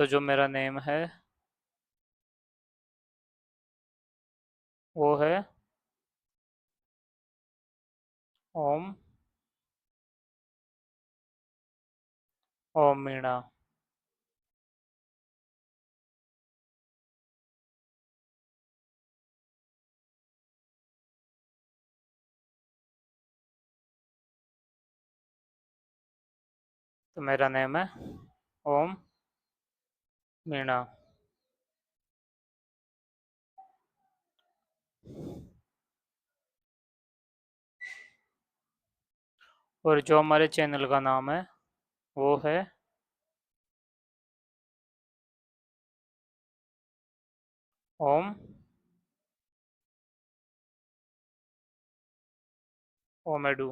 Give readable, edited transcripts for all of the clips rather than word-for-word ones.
तो जो मेरा नेम है वो है ओम। ओम मीणा। तो मेरा नेम है ओम मीणा। और जो हमारे चैनल का नाम है वो है ओम ओमेडू।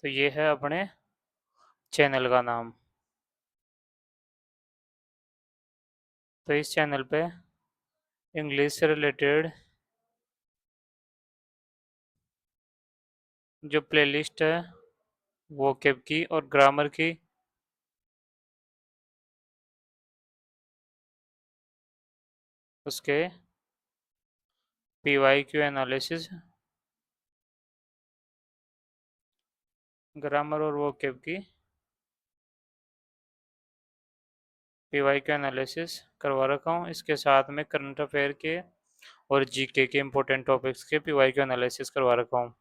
तो ये है अपने चैनल का नाम। तो इस चैनल पे इंग्लिश से रिलेटेड जो प्लेलिस्ट है वोकैब की और ग्रामर की उसके PYQ एनालिसिस ग्रामर और वोकैब की PYQ एनालिसिस करवा रखा हूँ। इसके साथ में करंट अफेयर के और जीके के इंपॉर्टेंट टॉपिक्स के PYQ एनालिसिस करवा रखा हूँ,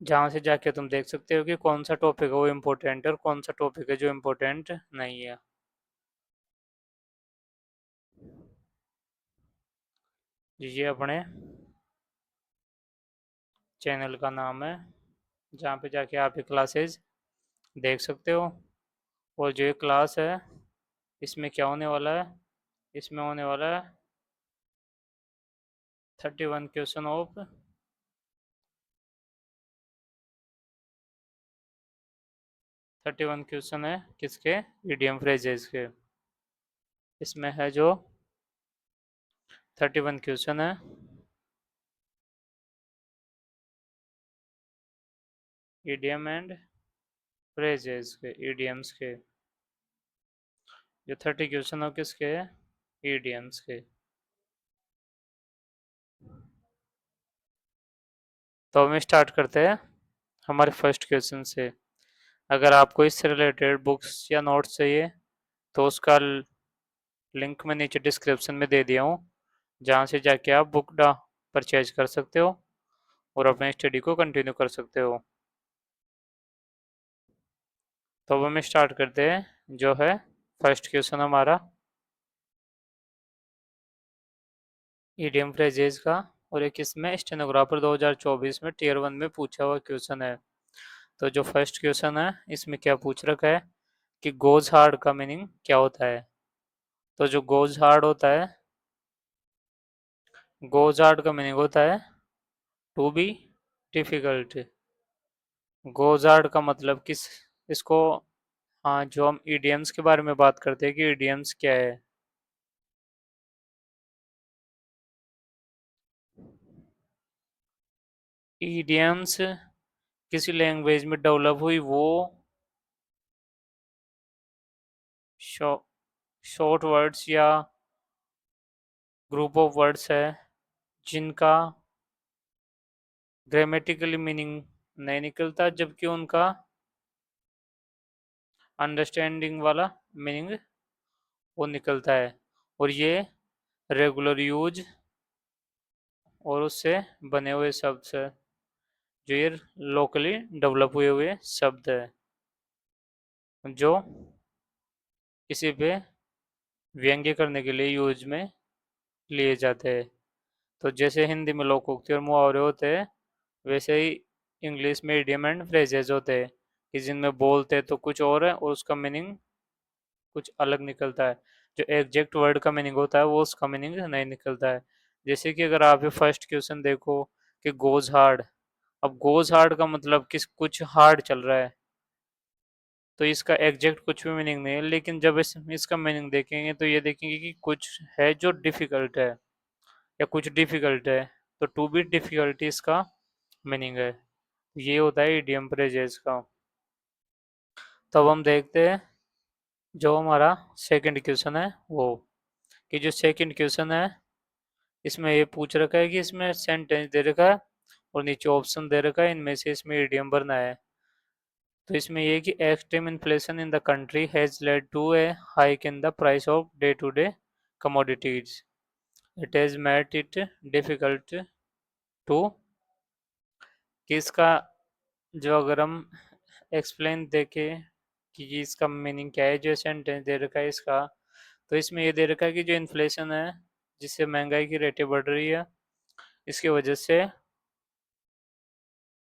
जहाँ से जाके तुम देख सकते हो कि कौन सा टॉपिक है वो इम्पोर्टेंट है और कौन सा टॉपिक है जो इम्पोर्टेंट नहीं है। ये अपने चैनल का नाम है, जहाँ पे जाके आप ये क्लासेस देख सकते हो। और जो ये क्लास है इसमें क्या होने वाला है, इसमें होने वाला है 31 क्वेश्चन ऑफ 31 क्वेश्चन है किसके, ईडीएम फ्रेजेस के। इसमें है जो 31 क्वेश्चन है ईडीएम एंड फ्रेजेस के, ईडीएम्स के। जो 30 क्वेश्चन हो किसके, ईडीएम्स के। तो हम स्टार्ट करते हैं हमारे फर्स्ट क्वेश्चन से। अगर आपको इससे रिलेटेड बुक्स या नोट्स चाहिए तो उसका लिंक मैं नीचे डिस्क्रिप्शन में दे दिया हूँ, जहाँ से जाके आप बुक डा परचेज कर सकते हो और अपने स्टडी को कंटिन्यू कर सकते हो। तो अब हम स्टार्ट करते हैं जो है फर्स्ट क्वेश्चन हमारा ईडीएम फ्रेजेस का। और एक इसमें स्टेनोग्राफर 2024 में टीयर 1 में पूछा हुआ क्वेश्चन है। तो जो फर्स्ट क्वेश्चन है इसमें क्या पूछ रखा है कि गोज हार्ड का मीनिंग क्या होता है। तो जो गोज हार्ड होता है, गोज हार्ड का मीनिंग होता है to be difficult. Goes hard का मतलब किस, इसको, हाँ जो हम ईडीएम्स के बारे में बात करते हैं कि ईडीएम्स क्या है। ईडीएम्स किसी लैंग्वेज में डेवलप हुई वो शॉर्ट वर्ड्स या ग्रुप ऑफ वर्ड्स है जिनका ग्रामेटिकली मीनिंग नहीं निकलता, जबकि उनका अंडरस्टैंडिंग वाला मीनिंग वो निकलता है। और ये रेगुलर यूज और उससे बने हुए शब्द से, जो ये लोकली डेवलप हुए हुए शब्द है जो किसी पे व्यंग्य करने के लिए यूज में लिए जाते हैं। तो जैसे हिंदी में लोकोक्ति और मुहावरे होते हैं, वैसे ही इंग्लिश में इडियम एंड फ्रेजेस होते हैं कि जिनमें बोलते तो कुछ और है और उसका मीनिंग कुछ अलग निकलता है। जो एग्जैक्ट वर्ड का मीनिंग होता है वो उसका मीनिंग नहीं निकलता है। जैसे कि अगर आप ये फर्स्ट क्वेश्चन देखो कि गोज हार्ड, अब गोज हार्ड का मतलब किस, कुछ हार्ड चल रहा है, तो इसका एग्जैक्ट कुछ भी मीनिंग नहीं है। लेकिन जब इसका मीनिंग देखेंगे तो ये देखेंगे कि कुछ है जो डिफिकल्ट है या कुछ डिफिकल्ट है, तो टू बी डिफिकल्ट इसका मीनिंग है। ये होता है इडियम फ्रेजेस का। तो अब हम देखते हैं जो हमारा सेकंड क्वेश्चन है वो, कि जो सेकंड क्वेश्चन है इसमें ये पूछ रखा है कि इसमें सेंटेंस दे रखा है और नीचे ऑप्शन दे रखा है, इनमें से इसमें इडियम भरना है। तो इसमें ये कि extreme inflation in the country has led to a hike in the price of day to day commodities, it has made it difficult to, कि इसका जो अगर हम एक्सप्लेन देखें कि ये इसका मीनिंग क्या है, जो सेंटेंस दे रखा है इसका, तो इसमें ये दे रखा है कि जो इन्फ्लेशन है जिससे महंगाई की रेटें बढ़ रही है, इसकी वजह से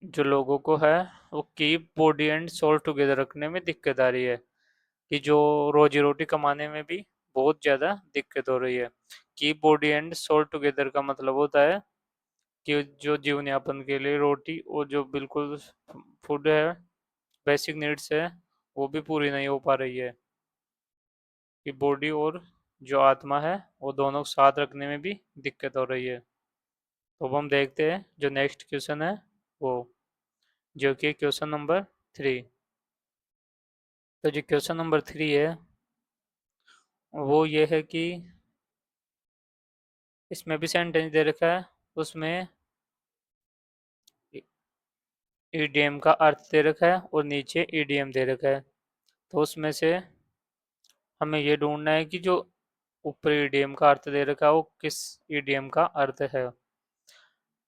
जो लोगों को है वो keep body and soul together रखने में दिक्कत आ रही है, कि जो रोजी रोटी कमाने में भी बहुत ज़्यादा दिक्कत हो रही है। Keep body and soul together का मतलब होता है कि जो जीवन यापन के लिए रोटी और जो बिल्कुल फूड है, बेसिक नीड्स है, वो भी पूरी नहीं हो पा रही है, कि बॉडी और जो आत्मा है वो दोनों को साथ रखने में भी दिक्कत हो रही है। तो अब हम देखते हैं जो नेक्स्ट क्वेश्चन है वो, जो कि क्वेश्चन नंबर 3। तो जो क्वेश्चन नंबर 3 है वो ये है कि इसमें भी सेंटेंस दे रखा है, उसमें ईडीएम का अर्थ दे रखा है और नीचे ईडीएम दे रखा है। तो उसमें से हमें ये ढूंढना है कि जो ऊपर ईडीएम का अर्थ दे रखा है वो किस ईडीएम का अर्थ है।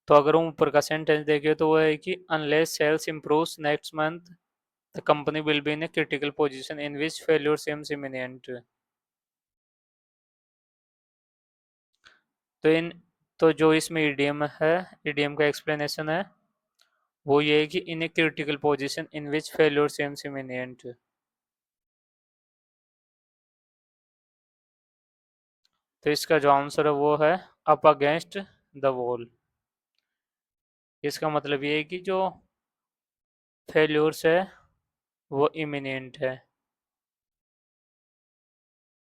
तो अगर हम ऊपर का सेंटेंस देखें तो वो है कि unless sales improves next month the company will be in a critical position in which failure seems imminent। तो इन तो जो इसमें ईडीएम है, ईडीएम का एक्सप्लेनेशन है वो ये है कि in a critical position in which failure seems imminent। तो इसका जो आंसर है वो है अप अगेंस्ट द वॉल। इसका मतलब ये है कि जो फेल्योर्स है वो इमिनेंट है।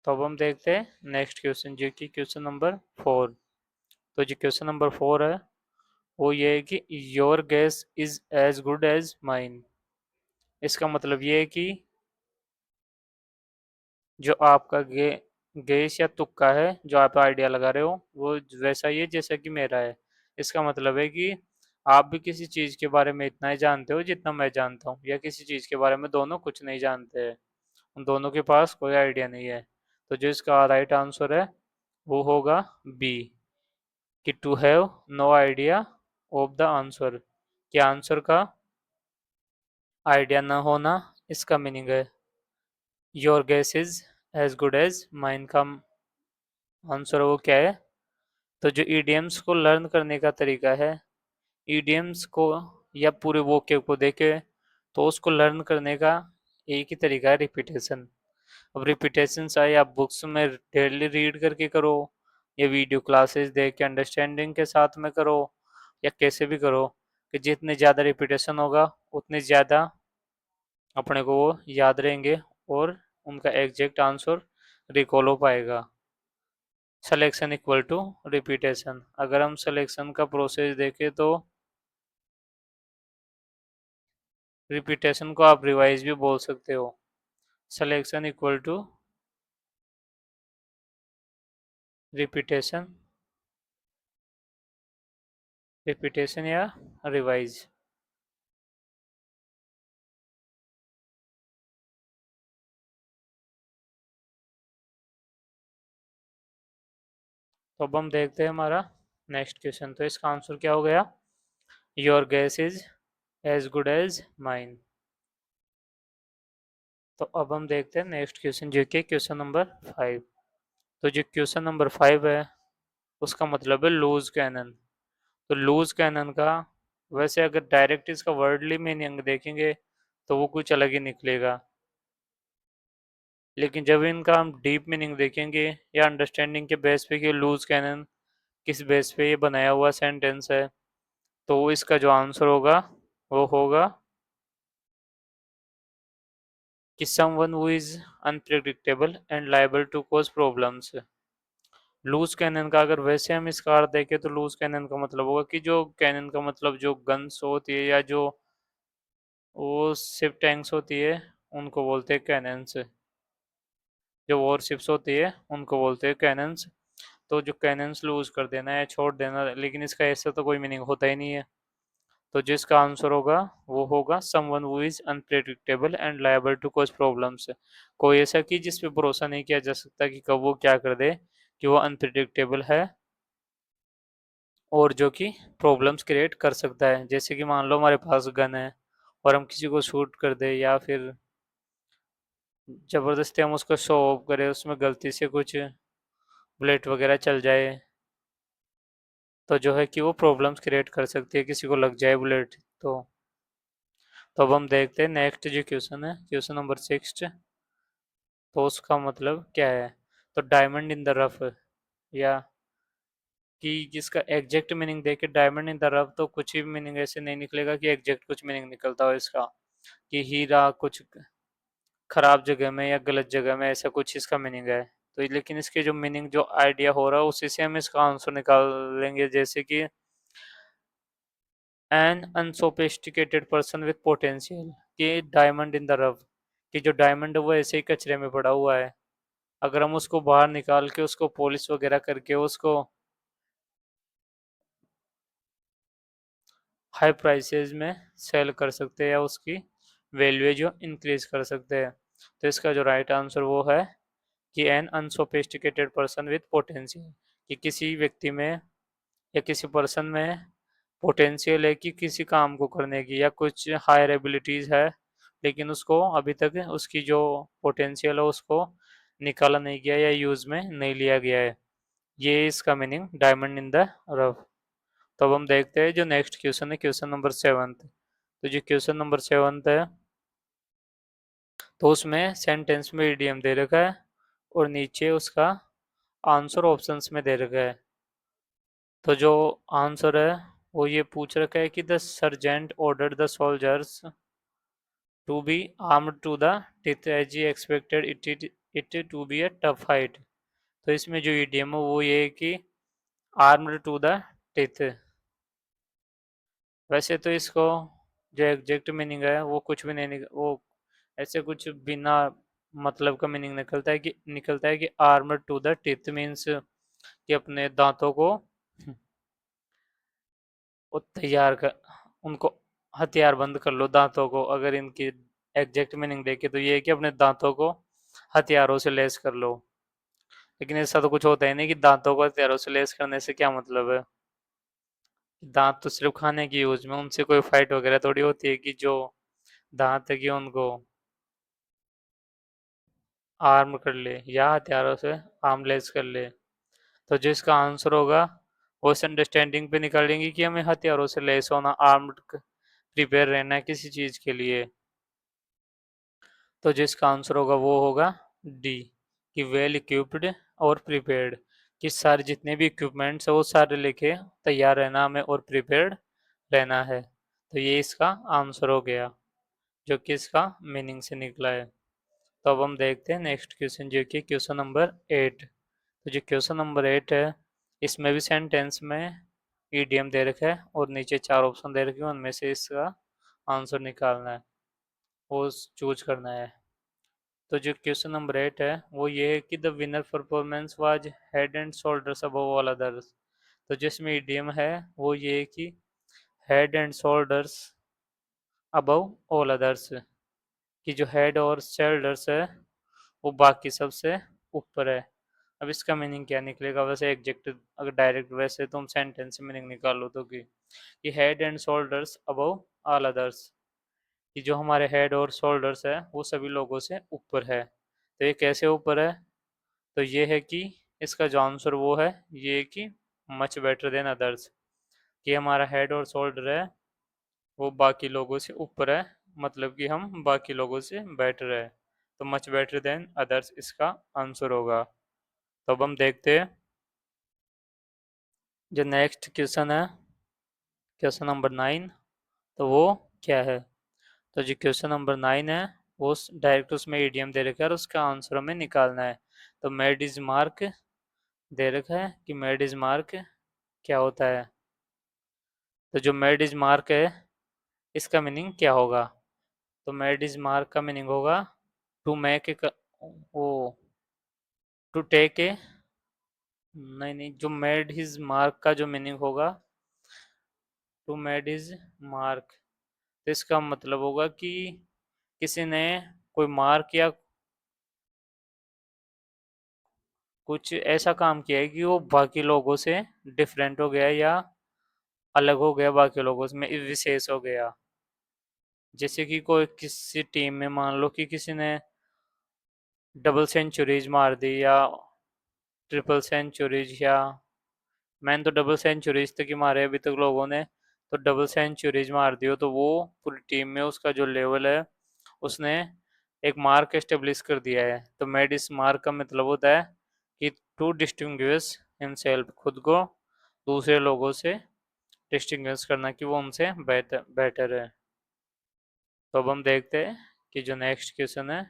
तो अब हम देखते हैं नेक्स्ट क्वेश्चन, जो कि क्वेश्चन नंबर 4। तो जो क्वेश्चन नंबर 4 है वो ये है कि your guess is as good as mine. इसका मतलब ये है कि जो आपका गैस या तुक्का है, जो आप आइडिया लगा रहे हो वो वैसा ही है जैसा कि मेरा है। इसका मतलब है कि आप भी किसी चीज़ के बारे में इतना ही जानते हो जितना मैं जानता हूँ, या किसी चीज़ के बारे में दोनों कुछ नहीं जानते हैं, उन दोनों के पास कोई आइडिया नहीं है। तो जो इसका राइट आंसर है वो होगा बी, कि to have no idea of the answer, कि आंसर का आइडिया न होना इसका मीनिंग है। Your guess is as good as mine का आंसर वो क्या है। तो जो ईडियम्स को लर्न करने का तरीका है, ईडियम्स को या पूरे वोकेब को देखे तो उसको लर्न करने का एक ही तरीका है, रिपीटेशन। अब रिपीटेशन चाहे आप बुक्स में डेली रीड करके करो, या वीडियो क्लासेस देख के अंडरस्टैंडिंग के साथ में करो, या कैसे भी करो, कि जितने ज़्यादा रिपीटेशन होगा उतने ज़्यादा अपने को वो याद रहेंगे और उनका एग्जैक्ट आंसर रिकॉल हो पाएगा। Selection equal to repetition. अगर हम सिलेक्शन का प्रोसेस देखें तो रिपीटेशन को आप रिवाइज भी बोल सकते हो। Selection equal to repetition, repetition या रिवाइज। तो अब हम देखते हैं हमारा नेक्स्ट क्वेश्चन। तो इसका आंसर क्या हो गया, your guess is as good as mine. तो अब हम देखते हैं नेक्स्ट क्वेश्चन, जो कि क्वेश्चन नंबर 5। तो जो क्वेश्चन नंबर 5 है उसका मतलब है लूज कैनन। तो लूज कैनन का वैसे अगर डायरेक्ट इसका वर्डली मीनिंग देखेंगे तो वो कुछ अलग ही निकलेगा, लेकिन जब इनका हम डीप मीनिंग देखेंगे या अंडरस्टैंडिंग के बेस पे कि लूज कैनन किस बेस पे ये बनाया हुआ सेंटेंस है, तो इसका जो आंसर होगा वो होगा कि someone who is unpredictable and liable to cause problems. Loose cannon का अगर वैसे हम इसका अर्थ देखें तो लूज कैनन का मतलब होगा कि जो कैनन का मतलब जो गन्स होती है या जो वो सिप टैंक्स होती है उनको बोलते हैं कैनन्स। जो वॉरशिप्स होती है उनको बोलते हैं कैनन्स। तो जो कैनन्स लूज कर देना या छोड़ देना, लेकिन इसका ऐसा तो कोई मीनिंग होता ही नहीं है। तो जिसका आंसर होगा वो होगा someone who is unpredictable and liable to cause problems. कोई ऐसा कि जिस पे भरोसा नहीं किया जा सकता कि कब वो क्या कर दे, कि वो अनप्रिडिक्टेबल है और जो कि प्रॉब्लम्स क्रिएट कर सकता है। जैसे कि मान लो हमारे पास गन है और हम किसी को शूट कर दे, या फिर जबरदस्ती हम उसको शो ऑफ करें, उसमें गलती से कुछ बुलेट वगैरह चल जाए, तो जो है कि वो प्रॉब्लम्स क्रिएट कर सकती है, किसी को लग जाए बुलेट। तो अब हम देखते हैं नेक्स्ट जो क्वेश्चन है, क्वेश्चन नंबर 6। तो उसका मतलब क्या है? तो डायमंड इन द रफ, या कि जिसका एग्जैक्ट मीनिंग देके डायमंड इन द रफ, तो कुछ ही मीनिंग ऐसे नहीं निकलेगा कि एग्जैक्ट कुछ मीनिंग निकलता हो इसका, कि हीरा कुछ खराब जगह में या गलत जगह में, ऐसा कुछ इसका मीनिंग है। तो लेकिन इसके जो मीनिंग जो आइडिया हो रहा है उसी से हम इसका आंसर निकाल लेंगे। जैसे कि an unsophisticated person with potential, कि डायमंड इन द रफ, कि जो डायमंड है वो ऐसे ही कचरे में पड़ा हुआ है, अगर हम उसको बाहर निकाल के उसको पॉलिश वगैरह करके उसको हाई प्राइसेस में सेल कर सकते हैं, या उसकी वैल्यू जो इंक्रीज कर सकते हैं। तो इसका जो राइट आंसर वो है कि an unsophisticated person with potential, कि किसी व्यक्ति में या किसी पर्सन में पोटेंशियल है कि किसी काम को करने की, या कुछ हायर एबिलिटीज है, लेकिन उसको अभी तक उसकी जो पोटेंशियल है उसको निकाला नहीं गया या यूज में नहीं लिया गया है। ये इसका meaning diamond in the rough. तो अब हम देखते हैं जो नेक्स्ट क्वेश्चन है, क्वेश्चन नंबर 7। तो जो क्वेश्चन नंबर 7 है, तो उसमें सेंटेंस में ईडीएम दे रखा है और नीचे उसका आंसर ऑप्शंस में दे रखा है। तो जो आंसर है वो ये पूछ रखा है कि the sergeant ordered the soldiers to be armed to the teeth as he expected it to be a tough fight. तो इसमें जो ईडीएम है वो ये है कि आर्म्ड टू द टीथ। वैसे तो इसको जो एग्जैक्ट मीनिंग है वो कुछ भी नहीं वो ऐसे कुछ बिना मतलब का मीनिंग निकलता है कि armed to the teeth means कि अपने दांतों को वो तैयार कर, उनको हथियार बंद कर लो दांतों को। अगर इनकी एग्जैक्ट मीनिंग देखे तो ये है कि अपने दांतों को हथियारों से लेस कर लो। लेकिन ऐसा तो कुछ होता ही नहीं कि दांतों को हथियारों से लेस करने से क्या मतलब है। दांत तो सिर्फ खाने की यूज में, उनसे कोई फाइट वगैरह थोड़ी होती है कि जो दांत है कि उनको आर्म कर ले या हथियारों से आर्म लेस कर ले। तो जिसका आंसर होगा वो इस अंडरस्टैंडिंग पे निकालेंगे कि हमें हथियारों से लेस होना, आर्म्ड प्रिपेयर रहना है किसी चीज के लिए। तो जिसका आंसर होगा वो होगा डी, कि वेल इक्विप्ड और प्रिपेयर्ड, कि सारे जितने भी इक्विपमेंट्स है वो सारे लेके तैयार रहना हमें और प्रिपेयर्ड रहना है। तो ये इसका आंसर हो गया जो कि इसका मीनिंग से निकला है। तो अब हम देखते हैं नेक्स्ट क्वेश्चन जो कि क्वेश्चन नंबर 8। तो जो क्वेश्चन नंबर 8 है इसमें भी सेंटेंस में ईडीएम दे रखा है और नीचे 4 ऑप्शन दे रखे हैं, उनमें से इसका आंसर निकालना है, वो चूज करना है। तो जो क्वेश्चन नंबर 8 है वो ये है कि the winner performance was head and shoulders above all others. तो जिसमें ईडीएम है वो ये है कि head and shoulders above all others, कि जो हेड और शोल्डर्स है वो बाकी सबसे ऊपर है। अब इसका मीनिंग क्या निकलेगा? वैसे एग्जेक्ट अगर डायरेक्ट वैसे तुम सेंटेंस से मीनिंग निकालो तो कि head and shoulders above all others, कि जो हमारे हेड और शोल्डर्स है वो सभी लोगों से ऊपर है। तो ये कैसे ऊपर है? तो ये है कि इसका जो आंसर वो है ये है कि मच बेटर देन अदर्स, कि हमारा हेड और शोल्डर है वो बाकी लोगों से ऊपर है, मतलब कि हम बाकी लोगों से बेटर है। तो मच बेटर देन अदर्स इसका आंसर होगा। तो अब हम देखते हैं जो नेक्स्ट क्वेश्चन है, क्वेश्चन नंबर 9। तो वो क्या है? तो जो क्वेश्चन नंबर 9 है वो डायरेक्ट उसमें ईडीएम दे रखा है और उसका आंसर हमें निकालना है। तो मेड इज मार्क दे रखा है कि मेड इज मार्क क्या होता है। तो जो मेड इज मार्क है इसका मीनिंग क्या होगा? तो मेड इज मार्क का मीनिंग होगा to make a, oh to take a, नहीं नहीं, जो मेड हिज मार्क का जो मीनिंग होगा, टू मेड इज मार्क, तो इसका मतलब होगा कि किसी ने कोई मार्क या कुछ ऐसा काम किया है कि वो बाकी लोगों से डिफरेंट हो गया या अलग हो गया, बाकी लोगों में विशेष हो गया। जैसे कि कोई किसी टीम में मान लो कि किसी ने डबल सेंचुरीज मार दी या ट्रिपल सेंचुरीज, या मैंने तो डबल सेंचुरीज तक ही मारे अभी तक लोगों ने, तो डबल सेंचुरीज मार दियो तो वो पूरी टीम में उसका जो लेवल है, उसने एक मार्क एस्टेब्लिश कर दिया है। तो मेड इस मार्क का मतलब होता है कि टू डिस्टिंग्विश हिमसेल्फ, खुद को दूसरे लोगों से डिस्टिंग्विश करना कि वो उनसे बेहतर बेटर है। तो अब हम देखते हैं कि जो नेक्स्ट क्वेश्चन है,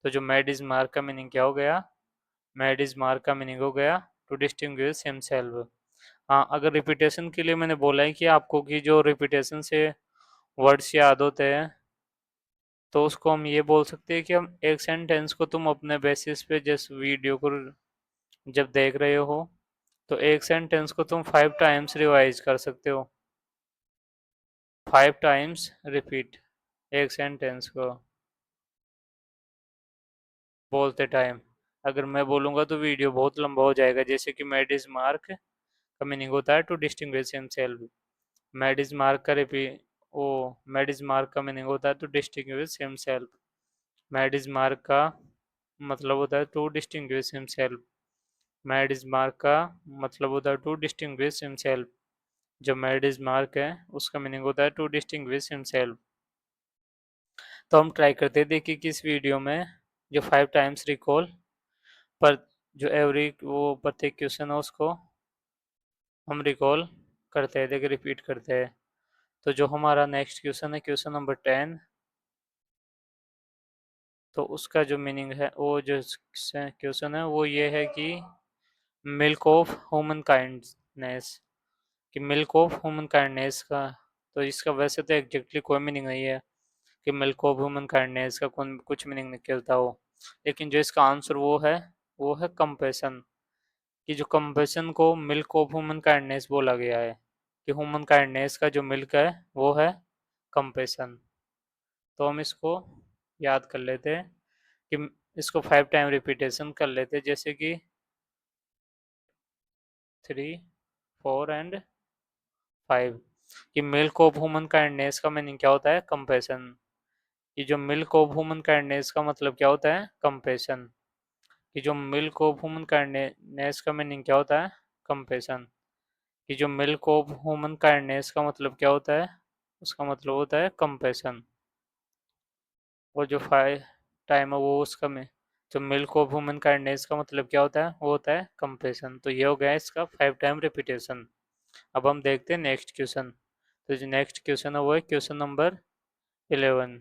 तो जो मेड इज मार्क का मीनिंग क्या हो गया, मेड इज मार्क का मीनिंग हो गया टू डिस्टिंग्विश हिमसेल्फ। हाँ, अगर रिपीटेशन के लिए मैंने बोला है कि आपको कि जो रिपीटेशन से वर्ड्स याद होते हैं, तो उसको हम ये बोल सकते हैं कि हम एक सेंटेंस को तुम अपने बेसिस पे जिस वीडियो को जब देख रहे हो, तो एक सेंटेंस को तुम 5 टाइम्स रिवाइज कर सकते हो, 5 टाइम्स रिपीट एक सेंटेंस को बोलते टाइम। अगर मैं बोलूंगा तो वीडियो बहुत लंबा हो जाएगा, जैसे कि मेड इज मार्क का मीनिंग होता है to distinguish himself, made is mark का रिपीट, ओ मेड इज मार्क का मीनिंग होता है to distinguish himself, made is mark का मतलब होता है to distinguish himself, made is mark का मतलब होता है टू डिस्टिंग्विश हिमसेल्फ। जो मेड इज मार्क है उसका मीनिंग होता है टू डिस्टिंग्विश हिमसेल्फ। तो हम ट्राई करते हैं, देखिए कि इस वीडियो में जो 5 टाइम्स रिकॉल पर, जो एवरी वो प्रत्येक क्वेश्चन है उसको हम रिकॉल करते हैं, देखिए रिपीट करते हैं। तो जो हमारा नेक्स्ट क्वेश्चन है, क्वेश्चन नंबर 10, तो उसका जो मीनिंग है, वो जो क्वेश्चन है वो ये है कि मिल्क ऑफ ह्यूमन काइंडनेस, कि मिल्क ऑफ ह्यूमन काइंडनेस का, तो इसका वैसे तो एग्जैक्टली कोई मीनिंग नहीं है कि मिल्क ऑफ ह्यूमन काइंडनेस का कुछ मीनिंग निकलता हो, लेकिन जो इसका आंसर वो है कंपैशन, कि जो कंपैशन को मिल्क ऑफ ह्यूमन काइंडनेस बोला गया है, कि ह्यूमन काइंडनेस का जो मिल्क है वो है कंपैशन। तो हम इसको याद कर लेते हैं कि इसको 5 टाइम रिपीटेशन कर लेते हैं, जैसे कि 3, 4 एंड 5, कि मिल्क ऑफ ह्यूमन काइंडनेस का मीनिंग क्या होता है, कंपैशन, कि जो मिल्क ऑफ ह्यूमन काइंडनेस का मतलब क्या होता है, कंपैशन, कि जो मिल्क ऑफ ह्यूमन काइंडनेस का मीनिंग क्या होता है, कंपैशन, कि जो मिल्क ऑफ ह्यूमन काइंडनेस का मतलब क्या होता है, उसका मतलब होता है कंपैशन। और जो 5 टाइम है वो उसका में, जो मिल्क ऑफ ह्यूमन काइंडनेस का मतलब क्या होता है, वो होता है कंपैशन। तो ये हो गया इसका 5 टाइम रिपीटेशन। अब हम देखते हैं नेक्स्ट क्वेश्चन। तो जो नेक्स्ट क्वेश्चन है वो है क्वेश्चन नंबर 11।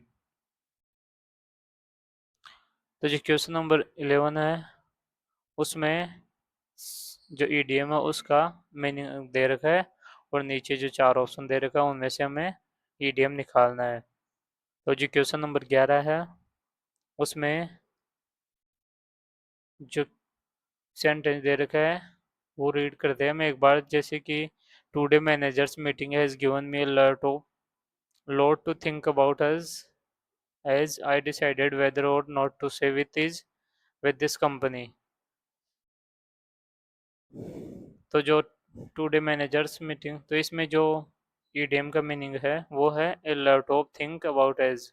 तो जो क्वेश्चन नंबर 11 है उसमें जो ईडीएम है उसका मीनिंग दे रखा है, और नीचे जो 4 ऑप्शन दे रखा है उनमें से हमें ईडीएम निकालना है। तो जो क्वेश्चन नंबर 11 है उसमें जो सेंटेंस दे रखा है वो रीड करते हैं हम एक बार, जैसे कि today managers meeting has given me a lot to think about as I decided whether or not to stay with this company। तो जो टुडे मैनेजर्स मीटिंग, तो इसमें जो ईडीएम का मीनिंग है वो है a lot of think about as,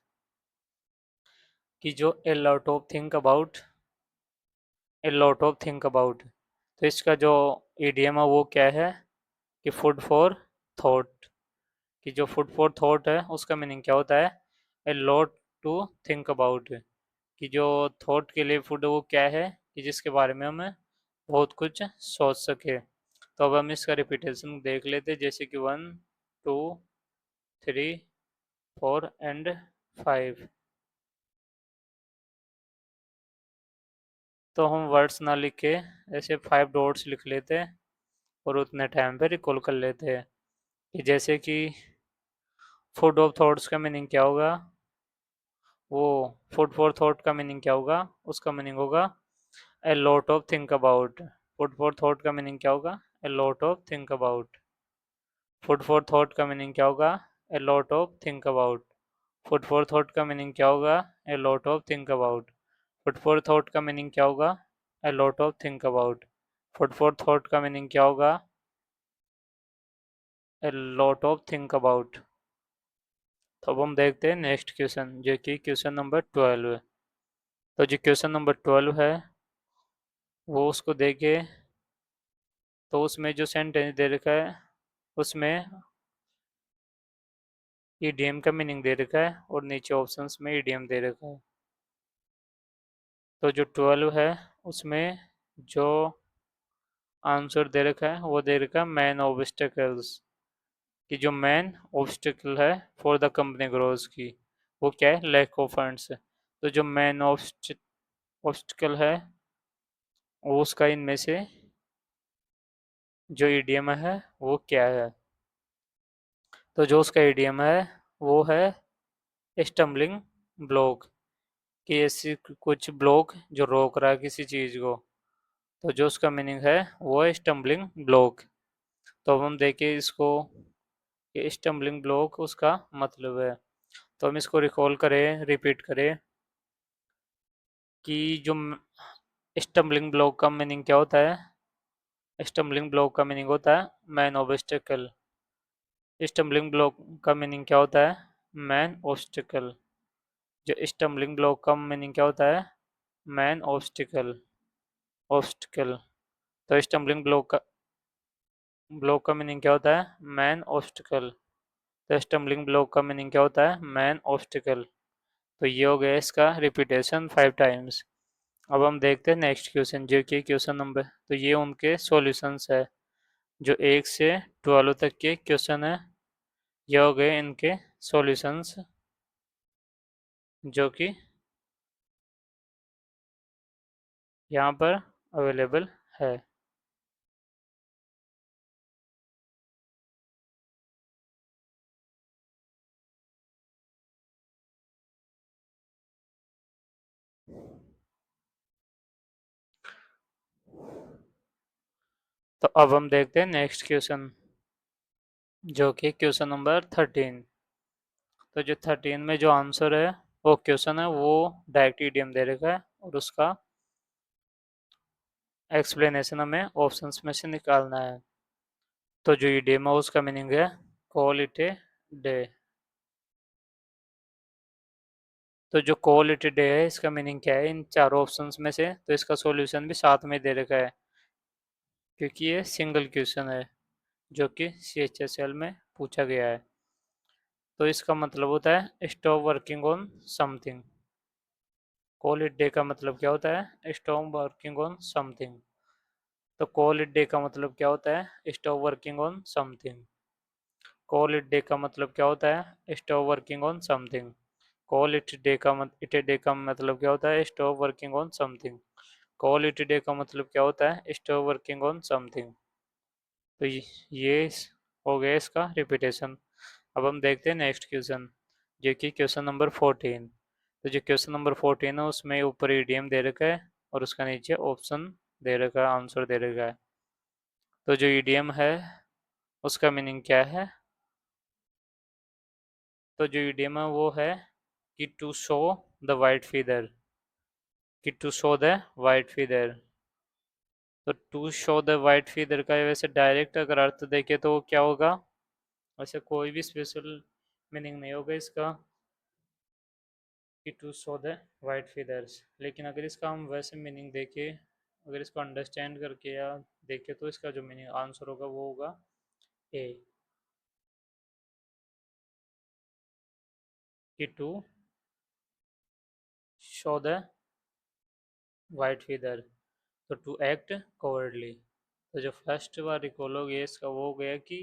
कि जो a lot of think about, a lot of think about, तो इसका जो ईडीएम है वो क्या है, कि फूड फॉर थॉट, कि जो फूड फॉर थॉट है उसका मीनिंग क्या होता है, a lot to think about, कि जो थॉट के लिए फूड वो क्या है, कि जिसके बारे में हमें बहुत कुछ सोच सके। तो अब हम इसका रिपीटेशन देख लेते हैं, जैसे कि 1, 2, 3, 4 एंड 5। तो हम वर्ड्स ना लिख के ऐसे 5 डॉट्स लिख लेते हैं और उतने टाइम पे रिकॉल कर लेते हैं, कि जैसे कि फूड ऑफ थॉट्स का मीनिंग क्या होगा, वो फूड फॉर थॉट का मीनिंग क्या होगा? उसका मीनिंग होगा ए lot of think about. Food for thought का मीनिंग क्या होगा? ए lot of think about. Food for thought का मीनिंग क्या होगा? ए lot of think about. Food for thought का मीनिंग क्या होगा? ए lot of think about. Food for thought का मीनिंग क्या होगा? ए lot of think about. Food for thought का मीनिंग क्या होगा? ए लॉट ऑफ थिंक अबाउट। तो अब हम देखते हैं नेक्स्ट क्वेश्चन, जो कि क्वेश्चन नंबर 12 है। तो जो क्वेश्चन नंबर 12 है, वो उसको देखे, तो उसमें जो सेंटेंस दे रखा है, उसमें ईडीएम का मीनिंग दे रखा है और नीचे ऑप्शंस में ईडीएम दे रखा है। तो जो 12 है, उसमें जो आंसर दे रखा है वो दे रखा है मैन ऑब्स्टेकल्स, कि जो मैन ऑब्स्टिकल है फॉर द कंपनी ग्रोथ की, वो क्या है? Lack of funds. तो जो मैन ऑब्स्टिकल है, वो उसका इनमें से जो ईडीएम है वो क्या है? तो जो उसका ईडीएम है वो है स्टम्बलिंग ब्लॉक, कि ऐसी कुछ ब्लॉक जो रोक रहा है किसी चीज को। तो जो उसका मीनिंग है वो है स्टम्बलिंग ब्लॉक। तो अब हम देखें इसको, कि स्टम्बलिंग ब्लॉक उसका मतलब है। तो हम इसको रिकॉल करें, रिपीट करें, कि जो स्टम्बलिंग ब्लॉक का मीनिंग क्या होता है? स्टम्बलिंग ब्लॉक का मीनिंग होता है मैन ऑब्स्टेकल। स्टम्बलिंग ब्लॉक का मीनिंग क्या होता है? Man obstacle. जो स्टम्बलिंग ब्लॉक का मीनिंग क्या होता है? Man obstacle. ऑब्स्टिकल। तो स्टम्बलिंग ब्लॉक का मीनिंग क्या होता है? Man obstacle. तो स्टम्बलिंग ब्लॉक का मीनिंग क्या होता है? Man obstacle. तो ये हो गया इसका रिपीटेशन 5 टाइम्स। अब हम देखते हैं नेक्स्ट क्वेश्चन, जो कि क्वेश्चन नंबर, तो ये उनके सॉल्यूशंस है, जो 1 से 12 तक के क्वेश्चन है। ये हो गए इनके सॉल्यूशंस, जो कि यहाँ पर अवेलेबल है। तो अब हम देखते हैं नेक्स्ट क्वेश्चन, जो कि क्वेश्चन नंबर 13। तो जो 13 में जो आंसर है, वो क्वेश्चन है वो डायरेक्ट ईडीएम दे रखा है, और उसका एक्सप्लेनेशन हमें ऑप्शंस में से निकालना है। तो जो ईडीएम है उसका मीनिंग है कॉल इट ए डे। तो जो कॉल इट ए डे है, इसका मीनिंग क्या है इन चारों ऑप्शंस में से? तो इसका सॉल्यूशन भी साथ में दे रखा है, क्योंकि ये सिंगल क्वेश्चन है जो कि CHSL में पूछा गया है। तो इसका मतलब होता है stop working on something. Call it day का मतलब क्या होता है? Stop working on something. तो कॉल इट डे का मतलब क्या होता है? Stop working on something. Call it day का मतलब क्या होता है? Stop working on something. Call it day का मतलब क्या होता है? Stop working on something. Call it day का मतलब क्या होता है? Stop working on something. तो ये हो गया इसका रिपीटेशन। अब हम देखते हैं नेक्स्ट क्वेश्चन, जो कि क्वेश्चन नंबर 14। तो जो क्वेश्चन नंबर 14 है, उसमें ऊपर ईडीएम दे रखा है और उसका नीचे ऑप्शन दे रखा है, आंसर दे रखा है। तो जो ईडीएम है उसका मीनिंग क्या है? तो जो ईडीएम है वो है कि to show the white feather, कि to show the white feather. तो to show the white feather का वैसे डायरेक्ट अगर अर्थ देखे तो क्या होगा? वैसे कोई भी स्पेशल मीनिंग नहीं होगा इसका, कि to show the white feathers. लेकिन अगर इसका हम वैसे मीनिंग देखें, अगर इसको अंडरस्टैंड करके या देखें, तो इसका जो मीनिंग आंसर होगा वो होगा ए, कि to show the white feather, तो टू एक्ट कवर्डली। तो जो फर्स्ट बार रिकॉलोगे इसका वो हो गया कि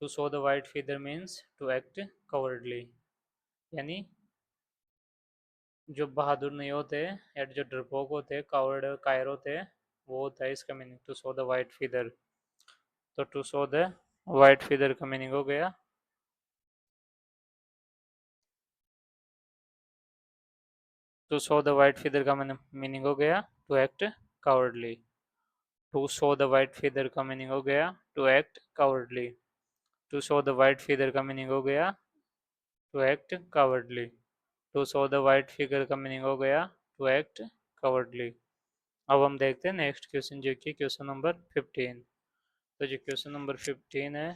to show the white feather means to act cowardly, यानी जो बहादुर नहीं होते या जो डरपोक होते, कावर्ड कायर होते, वो होता है इसका meaning to show the white feather. तो to show the white feather का मीनिंग हो गया to show the white figure का मीनिंग हो गया to act cowardly. To show the white figure का मीनिंग हो गया to act cowardly. To show the white figure का मीनिंग हो गया to act cowardly. To show the white figure का मीनिंग हो गया टू एक्ट कावर्डली। अब हम देखते हैं नेक्स्ट क्वेश्चन, जो कि क्वेश्चन नंबर 15। तो जो क्वेश्चन नंबर 15 है,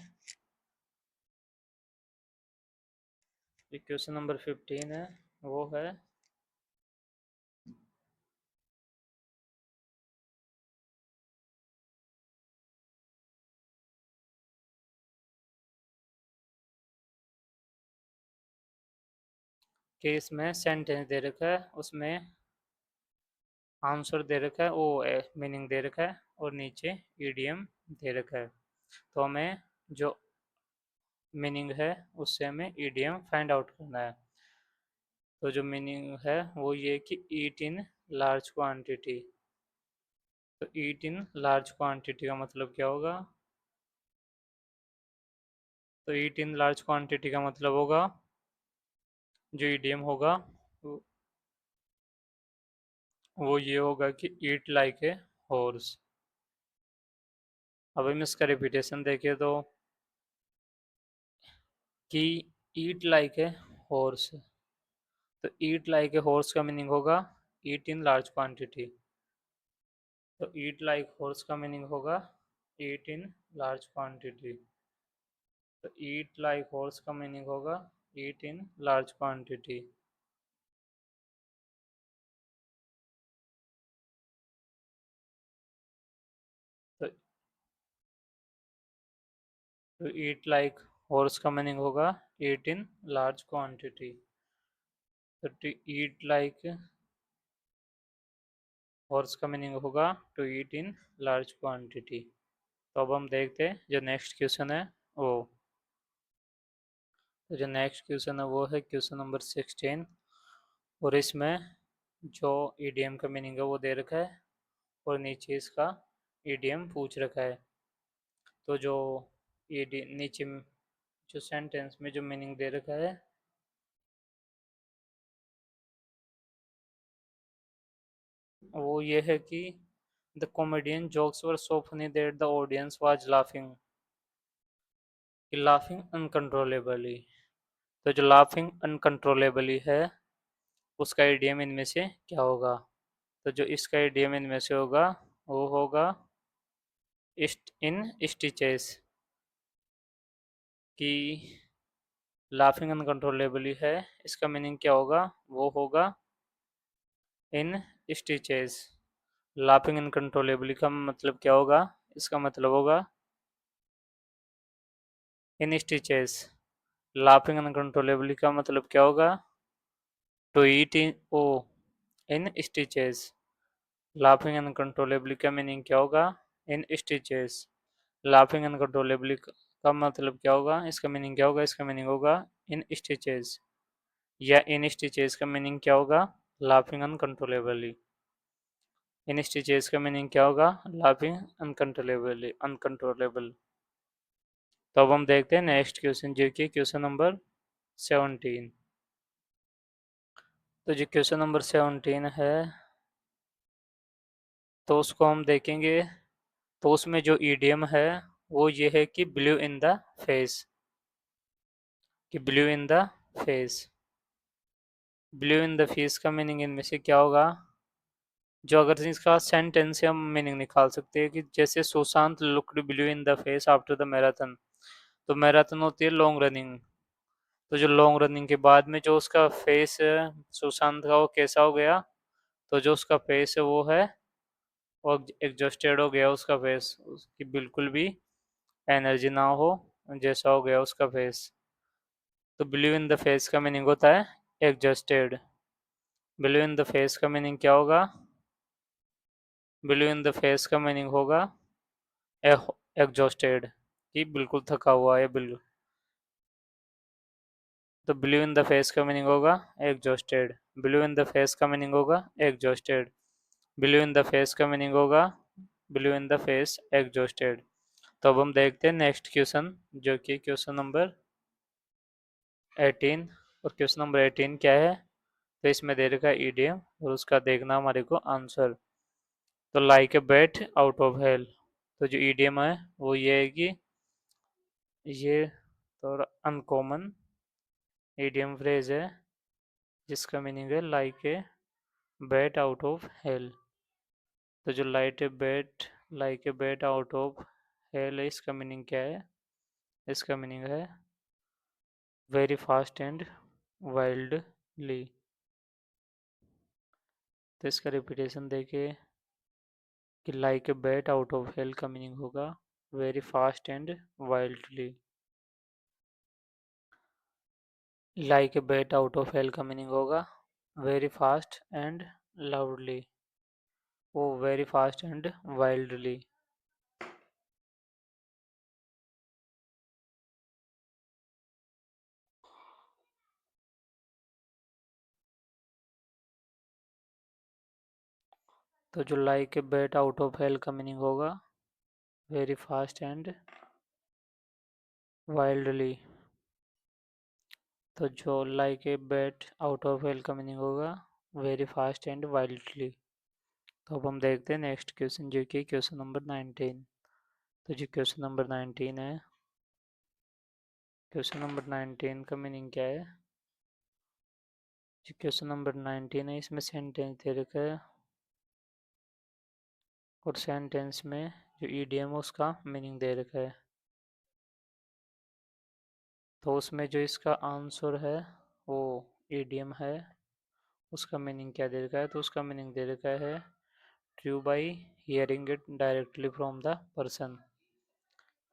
जो क्वेश्चन नंबर 15 है वो है कि इसमें सेंटेंस दे रखा है, उसमें आंसर दे रखा है, ओ मीनिंग दे रखा है, और नीचे ईडीएम दे रखा है। तो हमें जो मीनिंग है उससे हमें ईडीएम फाइंड आउट करना है। तो जो मीनिंग है वो ये कि ईट इन लार्ज क्वांटिटी। तो ईट इन लार्ज क्वांटिटी का मतलब क्या होगा? तो ईट इन लार्ज क्वांटिटी का मतलब होगा, जो ईडीएम होगा वो ये होगा कि ईट लाइक ए हॉर्स। अब हम इसका रिपीटेशन देखें तो, कि ईट लाइक ए हॉर्स। तो ईट लाइक ए हॉर्स का मीनिंग होगा ईट इन लार्ज क्वांटिटी। तो ईट लाइक हॉर्स का मीनिंग होगा ईट इन लार्ज क्वांटिटी। तो ईट लाइक हॉर्स का मीनिंग होगा ईट इन लार्ज क्वांटिटी। तो ईट लाइक हॉर्स का मीनिंग होगा ईट इन लार्ज क्वांटिटी। तो टू ईट लाइक हॉर्स का मीनिंग होगा to eat in large quantity. तो अब हम देखते हैं जो नेक्स्ट क्वेश्चन है वो। तो जो नेक्स्ट क्वेश्चन है वो है क्वेश्चन नंबर 16, और इसमें जो ईडीएम का मीनिंग है वो दे रखा है, और नीचे इसका ईडीएम पूछ रखा है। तो जो ईडी नीचे जो सेंटेंस में जो मीनिंग दे रखा है वो ये है कि the comedian jokes were so funny that the audience was laughing uncontrollably. तो जो लाफिंग अनकंट्रोलेबली है उसका ईडीएम इनमें से क्या होगा? तो जो इसका ईडीएम इनमें से होगा वो होगा इन स्टिचेस। कि लाफिंग अनकंट्रोलेबली है, इसका मीनिंग क्या होगा? वो होगा इन स्टिचेस। लाफिंग अनकंट्रोलेबली का मतलब क्या होगा? इसका मतलब होगा इन स्टिचेस। लाफिंग अनकंट्रोलेबली का मतलब क्या होगा? To eat in oh in stitches. Laughing uncontrollably का मीनिंग क्या होगा? इन स्टिचेस। लाफिंग अनकंट्रोलेबली का मतलब क्या होगा? इसका मीनिंग क्या होगा? इसका मीनिंग होगा इन स्टिचेस। या इन स्टिचेस का मीनिंग क्या होगा? Laughing uncontrollably. इन स्टिचेस का मीनिंग क्या होगा? Laughing uncontrollably uncontrollable. तो अब हम देखते हैं नेक्स्ट क्वेश्चन, जो कि क्वेश्चन नंबर 17। तो जो क्वेश्चन नंबर 17 है तो उसको हम देखेंगे। तो उसमें जो ईडियम है वो ये है कि ब्लू इन द फेस। कि blue in the face. Blue in the face का मीनिंग इनमें से क्या होगा? जो अगर इसका सेंटेंस से हम मीनिंग निकाल सकते हैं, कि जैसे Sushant looked blue in the face after the marathon. तो मैराथन होती है लॉन्ग रनिंग। तो जो लॉन्ग रनिंग के बाद में जो उसका फेस है सुशांत का, वो कैसा हो गया? तो जो उसका फेस है वो है, वो एग्जॉस्टेड हो गया उसका फेस, उसकी बिल्कुल भी एनर्जी ना हो, जैसा हो गया उसका फेस। तो ब्लू इन द फेस का मीनिंग होता है exhausted. Blue in the face का मीनिंग क्या होगा? ब्लू इन द फेस का मीनिंग होगा एग्जॉस्टेड, कि बिल्कुल थका हुआ है बिल्कुल। तो ब्लू इन द फेस का मीनिंग होगा exhausted. Blue in the face का मीनिंग होगा exhausted. Blue in the face का मीनिंग होगा blue in the face exhausted. तो अब हम देखते हैं नेक्स्ट क्वेश्चन, जो कि क्वेश्चन नंबर 18। और क्वेश्चन नंबर 18 क्या है? तो इसमें दे रखा है ईडियम और उसका देखना हमारे को आंसर। तो like a bat out of hell, तो जो ईडियम है वो ये है कि ये थोड़ा अनकॉमन ईडियम फ्रेज है जिसका मीनिंग है like a bat out of hell. तो जो like a bat out of hell है, इसका मीनिंग क्या है? इसका मीनिंग है वेरी फास्ट एंड वाइल्डली। तो इसका रिपीटेशन देखिए कि like a bat out of hell का मीनिंग होगा very fast and wildly. Like a bat out of hell का मीनिंग होगा वेरी फास्ट एंड लाउडली, वो वेरी फास्ट एंड वाइल्डली। तो जो like a bat out of hell का meaning होगा very fast and wildly. तो जो like a bat out of hell का मीनिंग होगा वेरी फास्ट एंड वाइल्डली। तो अब हम देखते हैं नेक्स्ट क्वेश्चन जो कि क्वेश्चन नंबर 19। तो जो क्वेश्चन नंबर 19 है, क्वेश्चन नंबर 19 का मीनिंग क्या है? जो क्वेश्चन नंबर 19 है इसमें सेंटेंस दे रखा है और सेंटेंस में जो ईडियम है उसका मीनिंग दे रखा है। तो उसमें जो इसका आंसर है वो ईडियम है, उसका मीनिंग क्या दे रखा है? तो उसका मीनिंग दे रखा है true by hearing it directly from the person,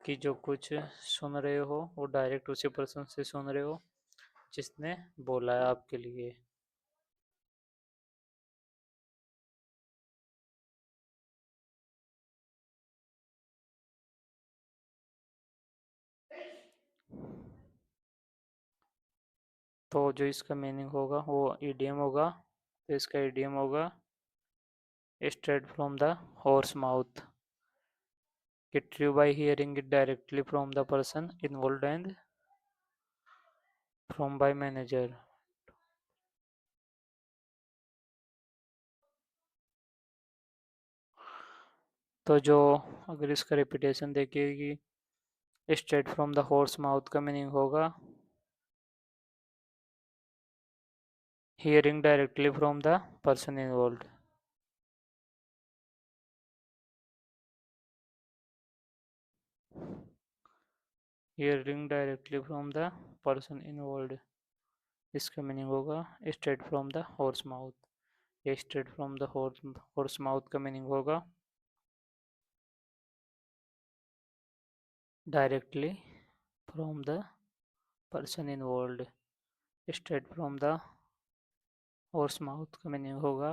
कि जो कुछ सुन रहे हो वो डायरेक्ट उसी पर्सन से सुन रहे हो जिसने बोला है आपके लिए। तो जो इसका मीनिंग होगा वो ईडियम होगा। तो इसका ईडियम होगा straight from the horse mouth, कि true by hearing it directly from the person involve and from by manager. तो जो अगर इसका रिपीटेशन देखिए कि straight from the horse mouth का मीनिंग होगा hearing directly from the person involve. Hearing directly from the person involve, इसका meaning होगा straight from the horse mouth. Straight from the horse mouth का मीनिंग होगा directly from the person involve. Straight from the horse mouth का meaning होगा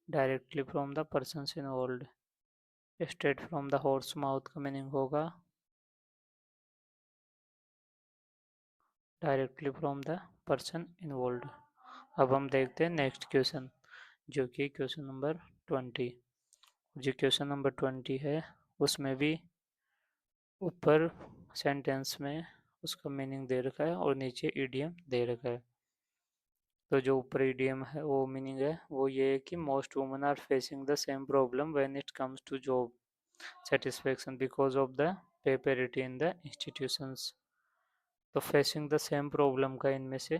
directly from the person involve. Straight from the horse mouth का meaning होगा directly from the person involve. अब हम देखते हैं नेक्स्ट क्वेश्चन जो कि क्वेश्चन नंबर 20। जो क्वेश्चन नंबर 20 है उसमें भी ऊपर सेंटेंस में उसका मीनिंग दे रखा है और नीचे ईडियम दे रखा है। तो जो ऊपर ईडियम है वो मीनिंग है वो ये है कि most women are facing the same problem when it comes to job satisfaction because of the pay parity in the institutions। तो फेसिंग द सेम प्रॉब्लम का इनमें से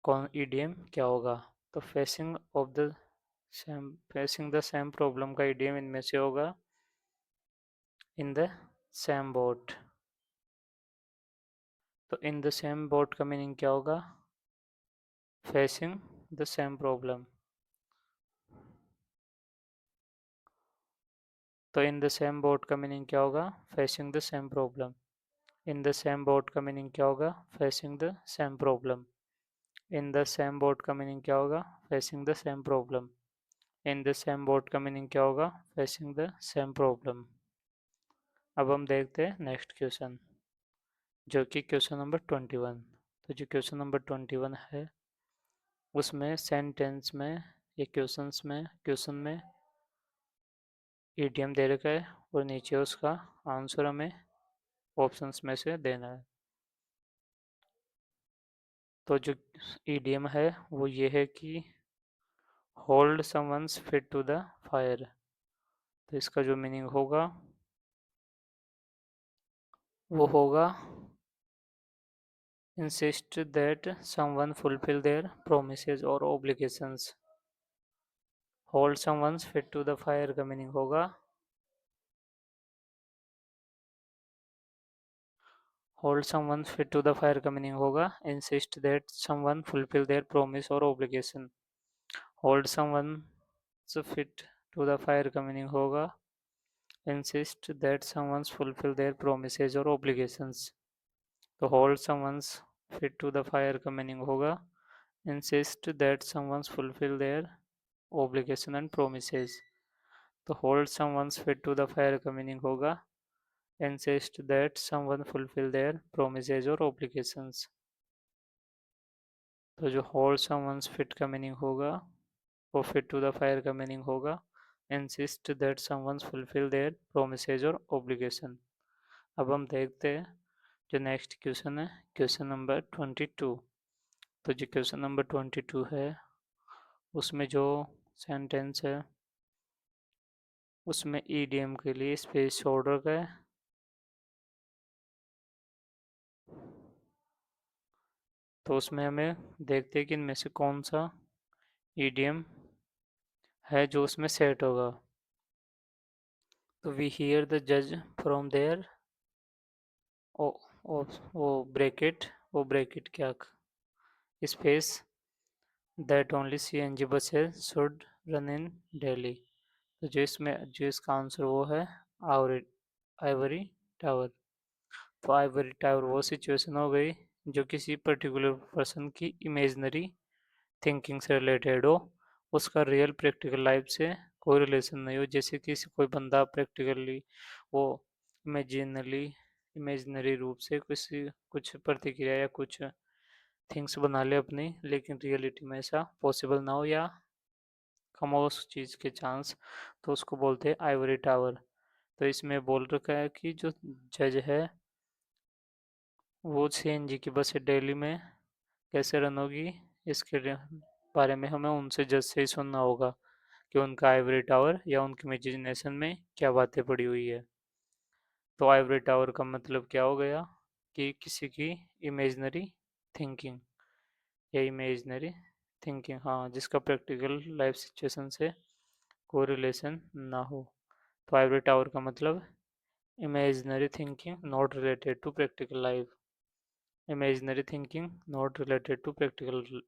कौन ईडीएम क्या होगा? तो फेसिंग द सेम प्रॉब्लम का ईडीएम इनमें से होगा इन द सेम बोट। तो इन द सेम बोट का मीनिंग क्या होगा? Facing the same problem. तो इन द सेम बोट का मीनिंग क्या होगा? Facing the same problem. In the same boat का मीनिंग क्या होगा? Facing the same problem. In the same boat का मीनिंग क्या होगा? Facing the same problem. In the same boat का मीनिंग क्या होगा? Facing the same problem. अब हम देखते हैं नेक्स्ट क्वेश्चन जो कि क्वेश्चन नंबर 21। तो जो क्वेश्चन नंबर 21 है उसमें सेंटेंस में या क्वेश्चन में ईडियम दे रखा है और नीचे उसका आंसर हमें ऑप्शंस में से देना है। तो जो ईडीएम है वो ये है कि hold someone's feet to the fire. तो इसका जो मीनिंग होगा वो होगा insist that someone fulfill their promises or obligations। hold someone's feet to the fire का मीनिंग होगा hold someone's feet to the fire का मीनिंग होगा insist that someone fulfill their promise or obligation। hold someone's feet to the fire का meaning होगा insist that someone fulfill their promises or obligations। तो hold someone's feet to the fire का meaning होगा insist that someone fulfill their obligation and promises। तो hold someone's feet to the fire का meaning होगा insist that someone fulfill their promises or obligations। तो जो hold someone's feet का meaning होगा वो feet to the fire का meaning होगा insist that someone fulfill their promises or obligation। अब हम देखते हैं जो नेक्स्ट क्वेश्चन है क्वेश्चन नंबर 22। तो जो क्वेश्चन नंबर 22 है उसमें जो सेंटेंस है उसमें ईडीएम के लिए स्पेस छोड़ रखा है। तो उसमें हमें देखते हैं कि इनमें से कौन सा ईडीएम है जो उसमें सेट होगा। तो वी हियर द जज फ्रॉम देयर ओ ओ वो ब्रैकेट क्या space that only CNG buses should run in Delhi. तो जो इसका आंसर वो है आइवरी आइवरी टावर। तो आइवरी टावर वो सिचुएशन हो गई जो किसी पर्टिकुलर पर्सन की इमेजनरी थिंकिंग से रिलेटेड हो, उसका रियल प्रैक्टिकल लाइफ से कोई रिलेशन नहीं हो। जैसे किसी कोई बंदा प्रैक्टिकली वो इमेजिनली इमेजिनरी रूप से किसी कुछ प्रतिक्रिया या कुछ थिंग्स बना ले अपनी, लेकिन रियलिटी में ऐसा पॉसिबल ना हो या कम हो उस चीज़ के चांस, तो उसको बोलते हैं आइवरी टावर। तो इसमें बोल रखा है कि जो जज है वो सीएनजी की बस दिल्ली में कैसे रन होगी, इसके बारे में हमें उनसे जज से ही सुनना होगा कि उनका आइवरी टावर या उनकी इमेजिनेशन में क्या बातें पड़ी हुई है। तो आइवरी टावर का मतलब क्या हो गया कि किसी की इमेजिनरी थिंकिंग या इमेजिनरी थिंकिंग, हाँ, जिसका प्रैक्टिकल लाइफ सिचुएशन से कोई रिलेशन ना हो। तो आइवरी टावर का मतलब imaginary thinking not related to practical life. Imaginary thinking not related to practical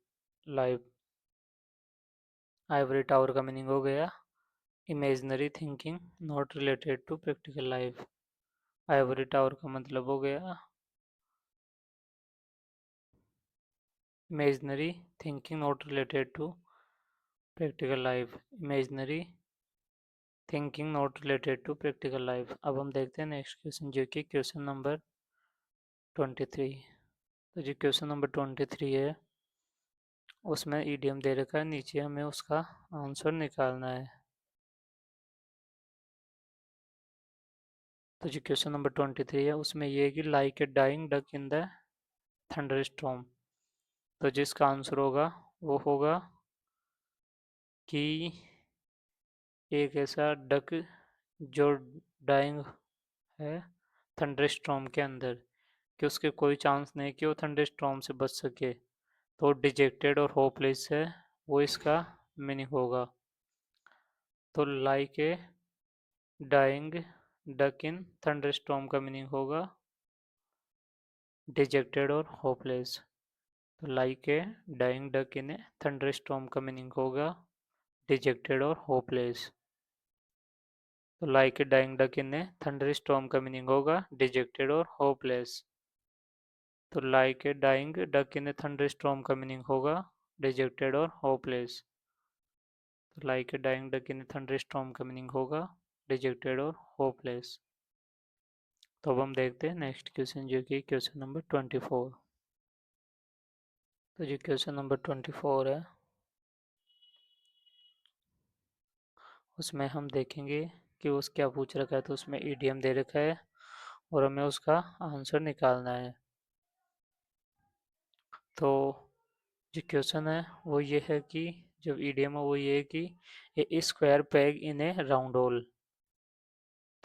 life. Ivory tower का मीनिंग हो गया imaginary thinking not related to practical life. Ivory tower का मतलब हो गया imaginary thinking not related to practical life. Imaginary thinking not related to practical life. अब हम देखते हैं नेक्स्ट क्वेश्चन जो कि क्वेश्चन नंबर 23। तो जो क्वेश्चन नंबर 23 है उसमें ईडीएम दे रखा है, नीचे हमें उसका आंसर निकालना है। तो जो क्वेश्चन नंबर 23 है उसमें ये है कि like a dying duck in the thunder storm. तो जिसका आंसर होगा वो होगा कि एक ऐसा डक जो डाइंग है थंडर स्टॉर्म के अंदर, कि उसके कोई चांस नहीं कि वो थंडर स्टॉर्म से बच सके। तो डिजेक्टेड और होपलेस है वो इसका मीनिंग होगा। तो like a dying duck in thunder storm का मीनिंग होगा डिजेक्टेड और होपलेस। तो like a dying duck in a thunder storm का मीनिंग होगा डिजेक्टेड और होपलेस। तो like a dying duck in a thunder storm का मीनिंग होगा डिजेक्टेड और होपलेस। तो like a dying duck in a thunder storm का मीनिंग होगा डिजेक्टेड और होपलेस। तो like a dying duck in a thunder storm का मीनिंग होगा डिजेक्टेड और होपलेस। तो अब हम देखते हैं नेक्स्ट क्वेश्चन जो कि क्वेश्चन नंबर 24। तो जो क्वेश्चन नंबर 24 है उसमें हम देखेंगे कि उस क्या पूछ रखा है। तो उसमें ईडीएम दे रखा है और हमें उसका आंसर निकालना है। तो जो क्वेश्चन है वो ये है कि जब ईडीएम है वो ये है कि a square peg in a round hole.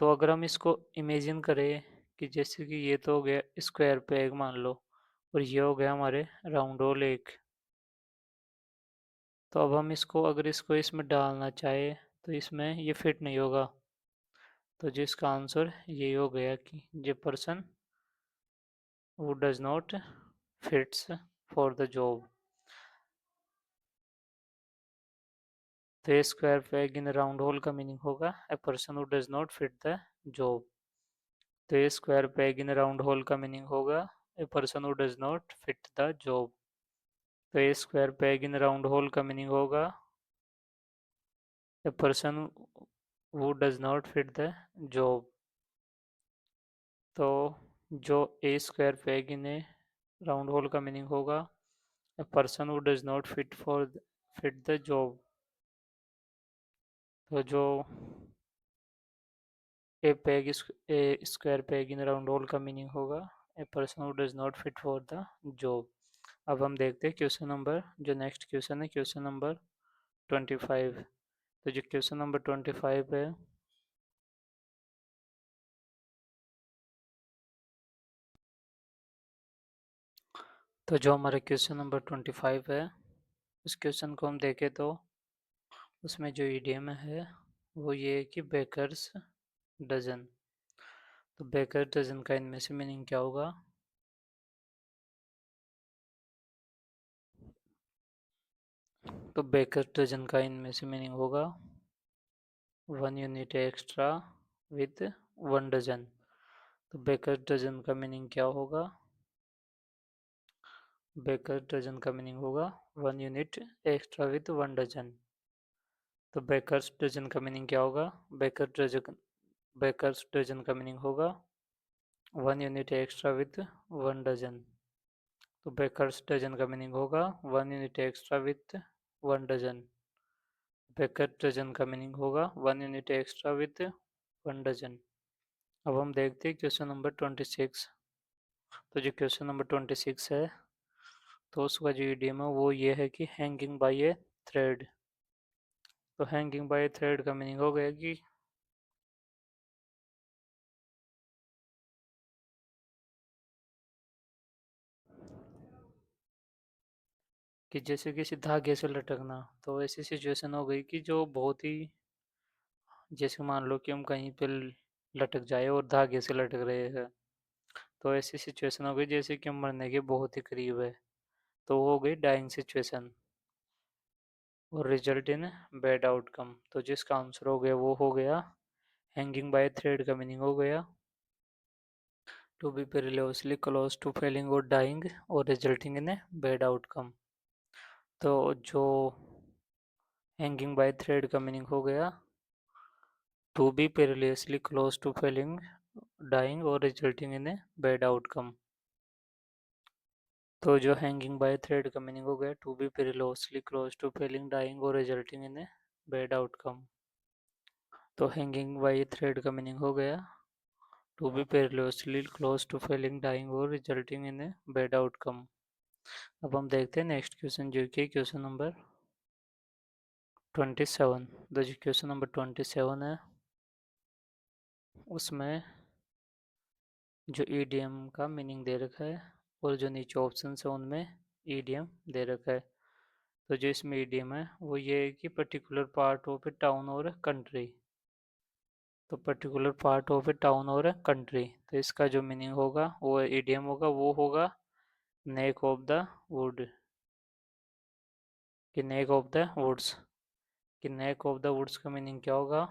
तो अगर हम इसको इमेजिन करें कि जैसे कि ये तो हो गया स्क्वायर पेग मान लो, और ये हो गया हमारे राउंड होल एक। तो अब हम इसको अगर इसको इसमें डालना चाहे तो इसमें ये फिट नहीं होगा। तो जिसका आंसर ये हो गया कि ये person who does not fits for the job। तो a square peg in round hole का मीनिंग होगा a person who does not fit the job. तो a square peg in round hole का मीनिंग होगा a person who does not fit the job. तो a square peg in round hole का meaning होगा a person who does not fit the job. तो जो a square peg in a round hole का meaning होगा a person who does not fit the job. तो जो a square peg in round hole का meaning होगा a person who does not fit for the job. अब हम देखते हैं क्वेश्चन नंबर, जो नेक्स्ट क्वेश्चन है क्वेश्चन नंबर 25। तो जो क्वेश्चन नंबर 25 है, तो जो हमारा क्वेश्चन नंबर 25 है उस क्वेश्चन को हम देखें तो उसमें जो ईडीएम है वो ये है कि बेकर्स डजन। तो बेकर डजन का इनमें से मीनिंग क्या होगा? तो बेकर डजन का इनमें से मीनिंग होगा 1 यूनिट एक्स्ट्रा विथ 1 डजन। तो बेकर डजन का मीनिंग क्या होगा? बेकर डजन का मीनिंग होगा 1 यूनिट एक्स्ट्रा विथ 1 डजन। तो बेकर्स डजन का मीनिंग क्या होगा? बेकर्स डजन का मीनिंग होगा 1 यूनिट एक्स्ट्रा विथ 1 डजन। तो बेकर्स डजन का मीनिंग होगा 1 unit extra with 1 dozen. Baker dozen का मीनिंग होगा 1 यूनिट एक्स्ट्रा विथ 1 डजन। अब हम देखते हैं क्वेश्चन नंबर 26। तो जो क्वेश्चन नंबर 26 है तो उसका जो इडियम है वो ये है कि हैंगिंग बाय ए थ्रेड। तो हैंगिंग बाय ए थ्रेड का मीनिंग हो गया कि जैसे किसी धागे से लटकना। तो ऐसी सिचुएशन हो गई कि जो बहुत ही, जैसे मान लो कि हम कहीं पे लटक जाए और धागे से लटक रहे हैं। तो ऐसी सिचुएशन हो गई जैसे कि हम मरने के बहुत ही करीब है। तो वो हो गई डाइंग सिचुएशन और रिजल्ट इन बैड आउटकम। तो जिसका आंसर हो गया वो हो गया हैंगिंग बाय थ्रेड का मीनिंग हो गया to be perilously close to failing और डाइंग और resulting in a bad outcome. तो जो हैंगिंग बाय थ्रेड का मीनिंग हो गया to be perilously close to failing, dying और resulting in a bad outcome. तो जो हैंगिंग बाय थ्रेड का मीनिंग हो गया to be perilously close to failing, dying और resulting in a bad outcome. तो हैंगिंग बाय थ्रेड का meaning हो गया to be perilously close to failing, dying और resulting in a bad outcome. अब हम देखते हैं नेक्स्ट क्वेश्चन जो कि क्वेश्चन नंबर 27। तो जो क्वेश्चन नंबर 27 है उसमें जो ईडीएम का मीनिंग दे रखा है और जो नीचे ऑप्शन है उनमें ईडीएम दे रखा है। तो जो इसमें ईडीएम है वो ये है कि particular part of a town और कंट्री। तो particular part of a town और कंट्री, तो इसका जो मीनिंग होगा वो ईडीएम होगा वो होगा नेक ऑफ द वुड। कि नेक ऑफ द वुड्स, कि नेक ऑफ द वुड्स का मीनिंग क्या होगा?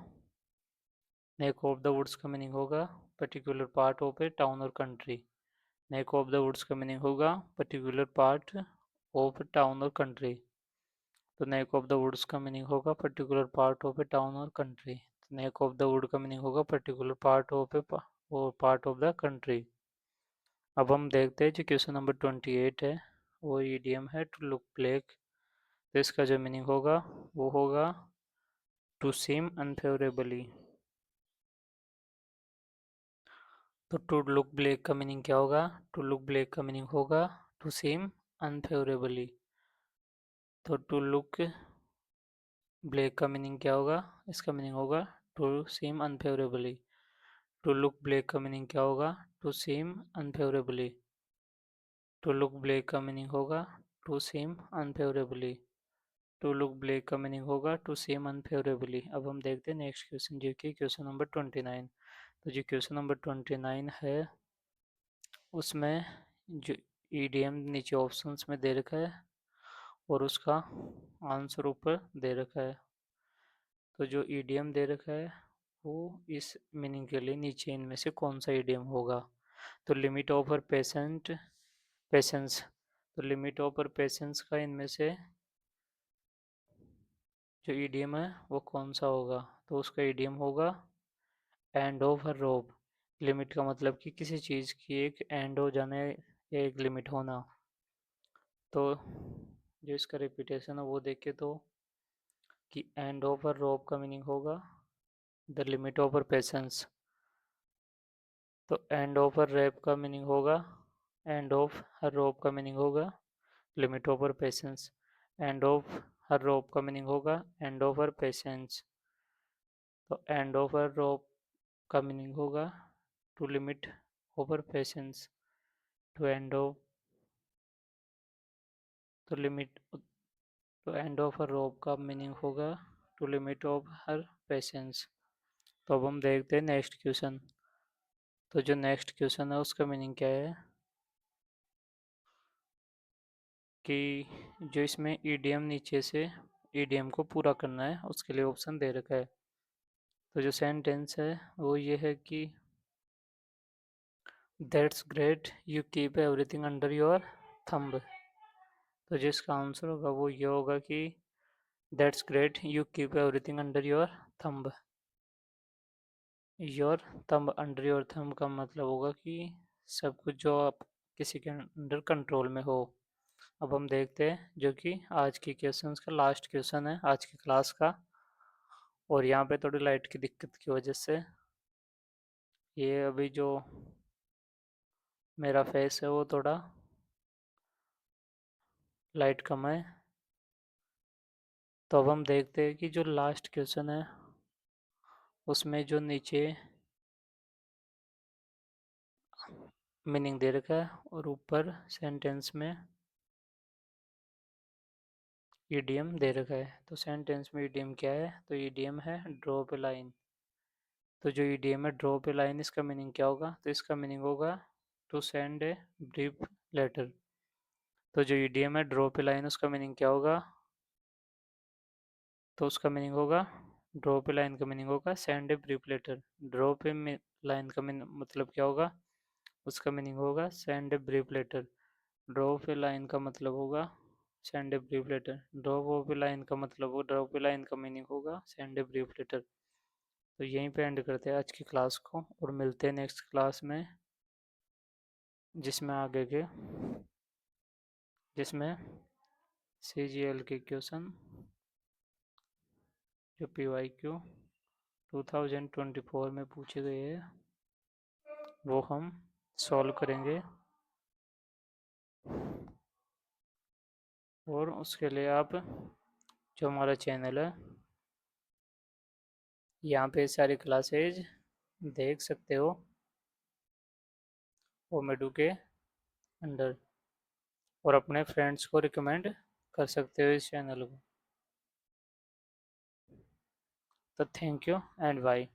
नेक ऑफ द वुड्स का मीनिंग होगा particular part of a town और country. Neck of the woods का मीनिंग होगा पर्टिकुलर पार्ट ऑफ टाउन और कंट्री। तो नेक ऑफ द वुड्स का मीनिंग होगा particular part of a town और कंट्री। तो नेक ऑफ द वुड का मीनिंग होगा particular part of a part of the country. अब हम देखते हैं जो क्वेश्चन नंबर 28 है वो ईडीएम है टू लुक ब्लैक। तो इसका जो मीनिंग होगा वो होगा टू सीम अनफेवरेबली। तो टू लुक ब्लैक का मीनिंग क्या होगा? टू लुक ब्लैक का मीनिंग होगा टू सीम अनफेवरेबली। तो टू लुक ब्लैक का मीनिंग क्या होगा? इसका मीनिंग होगा to seem unfavourably. To look black का मीनिंग क्या होगा? To seem unfavourably. To look black का मीनिंग होगा to seem unfavourably. To look black का मीनिंग होगा टू सीम अनफेवरेबली। अब हम देखते हैं नेक्स्ट क्वेश्चन, जो कि क्वेश्चन नंबर 29। तो जो क्वेश्चन नंबर 29 है, उसमें जो ईडीएम नीचे ऑप्शंस में दे रखा है और उसका आंसर ऊपर दे रखा है। तो जो ईडीएम दे रखा है वो इस मीनिंग के लिए नीचे इनमें से कौन सा ईडीएम होगा? तो लिमिट ऑफ हर पेशेंस। तो लिमिट ऑफ हर पेशेंस का इनमें से जो ईडीएम है वो कौन सा होगा? तो उसका ईडीएम होगा end of her rope. Limit का मतलब कि किसी चीज़ की एक एंड हो जाना या एक लिमिट होना। तो जो इसका रिपीटेशन है वो देखे तो कि एंड ऑफ हर रोप का मीनिंग होगा the limit of her patience. तो एंड ऑफ हर रैप का मीनिंग होगा एंड ऑफ हर रोप का मीनिंग होगा limit of her patience. End of her rope का मीनिंग होगा एंड ऑफ हर पेशेंस। तो एंड ऑफ हर रोप का meaning होगा to limit over patience. To end of तो limit तो end of her rope का meaning होगा to limit of her patience. तो अब हम देखते हैं नेक्स्ट क्वेश्चन। तो जो नेक्स्ट क्वेश्चन है उसका मीनिंग क्या है कि जो इसमें ईडीएम नीचे से ईडीएम को पूरा करना है उसके लिए ऑप्शन दे रखा है। तो जो सेंटेंस है वो ये है कि that's great you keep everything under your thumb. तो जिसका आंसर होगा वो ये होगा कि that's great you keep everything under your thumb. Your thumb under your thumb का मतलब होगा कि सब कुछ जो आप किसी के अंडर कंट्रोल में हो। अब हम देखते हैं जो कि आज की क्वेश्चन का लास्ट क्वेश्चन है आज की क्लास का। और यहाँ पे थोड़ी लाइट की दिक्कत की वजह से ये अभी जो मेरा फेस है वो थोड़ा लाइट कम है। तो अब हम देखते हैं कि जो लास्ट क्वेश्चन है उसमें जो नीचे मीनिंग दे रखा है और ऊपर सेंटेंस में ईडीएम दे रखा है। तो सेंटेंस में ईडीएम क्या है? तो ईडीएम है ड्रॉप ए लाइन। तो जो ईडीएम है ड्रॉप ए लाइन, इसका मीनिंग क्या होगा? तो इसका मीनिंग होगा to send a brief letter. तो जो ईडीएम है ड्रॉप ए लाइन उसका मीनिंग क्या होगा? तो उसका मीनिंग होगा ड्रॉप ए लाइन का मीनिंग होगा send a brief letter. Drop a line का मतलब क्या होगा? उसका मीनिंग होगा send a brief letter. Drop a line का मतलब होगा send a brief letter. Drop of A line का मतलब हो ड्रॉप ए लाइन का मीनिंग होगा सेंड ए ब्रीफ लेटर। तो यहीं पे एंड करते हैं आज की क्लास को और मिलते हैं नेक्स्ट क्लास में जिसमें आगे के जिसमें CGL के क्वेश्चन जो PYQ 2024 में पूछे गए हैं वो हम सॉल्व करेंगे। और उसके लिए आप जो हमारा चैनल है यहाँ पे सारी क्लासेज देख सकते हो ओमेडू के अंडर, और अपने फ्रेंड्स को रिकमेंड कर सकते हो इस चैनल को। तो थैंक यू एंड बाय।